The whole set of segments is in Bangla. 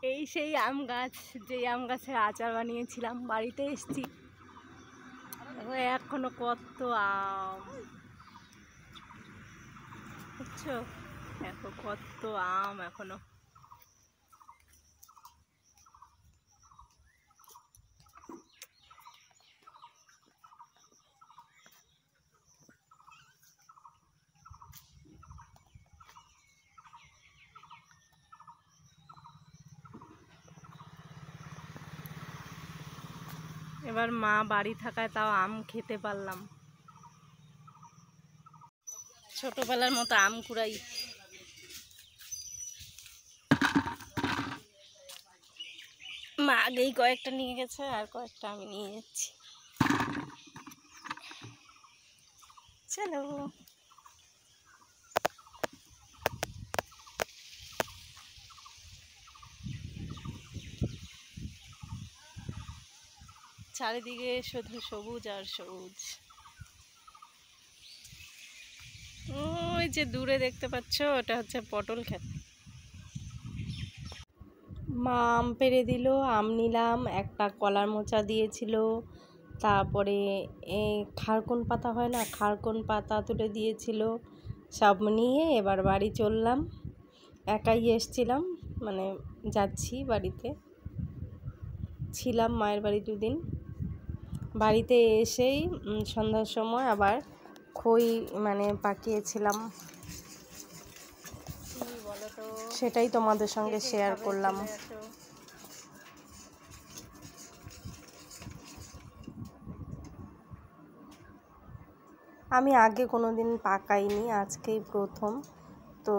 এই সেই আম গাছ, যেই আম গাছের আচার বানিয়েছিলাম, বাড়িতে এসেছি। এখনো কত আম, বুঝছো? দেখো কত আম এখনো। এবার মা বাড়ি থাকায় তাও আম খেতে পারলাম। ছোটবেলার মতো আম কুড়াই। মা আগেই কয়েকটা নিয়ে গেছে, আর কয়েকটা আমি নিয়ে যাচ্ছি। চলো। চারিদিকে শুধু সবুজ আর সবুজ। ওই যে দূরে দেখতে পাচ্ছ, ওটা হচ্ছে পটল ক্ষেত। মা আম পেড়ে দিল, আম নিলাম, একটা কলার মোচা দিয়েছিল, তারপরে খারকুন পাতা হয় না, খারকুন পাতা তুলে দিয়েছিল। সব নিয়ে এবার বাড়ি চললাম। একাই এসছিলাম, মানে যাচ্ছি বাড়িতে। ছিলাম মায়ের বাড়ি দুদিন। বাড়িতে এসেই সন্ধ্যার সময় আবার খই মানে পাকিয়েছিলাম, সেটাই তোমাদের সঙ্গে শেয়ার করলাম। আমি আগে কোনো দিন পাকাইনি, আজকেই প্রথম। তো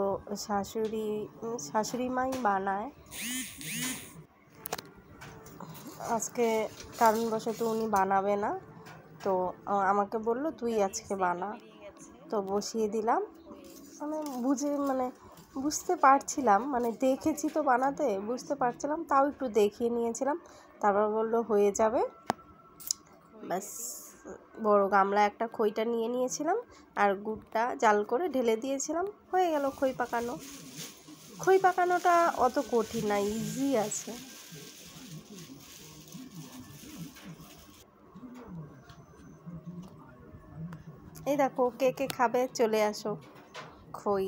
শাশুড়ি মাই বানায়। আজকে কারণবশত উনি বানাবে না, তো আমাকে বললো তুই আজকে বানা। তো বসিয়ে দিলাম। মানে বুঝতে পারছিলাম, মানে দেখেছি তো বানাতে, বুঝতে পারছিলাম, তাও একটু দেখিয়ে নিয়েছিলাম। তারপর বললো হয়ে যাবে, ব্যাস। বড় গামলা একটা খইটা নিয়ে নিয়েছিলাম, আর গুড়টা জাল করে ঢেলে দিয়েছিলাম, হয়ে গেল খই পাকানো। খই পাকানোটা অত কঠিন না, ইজি আছে। এই দেখো, কে কে খাবে চলে আসো। খই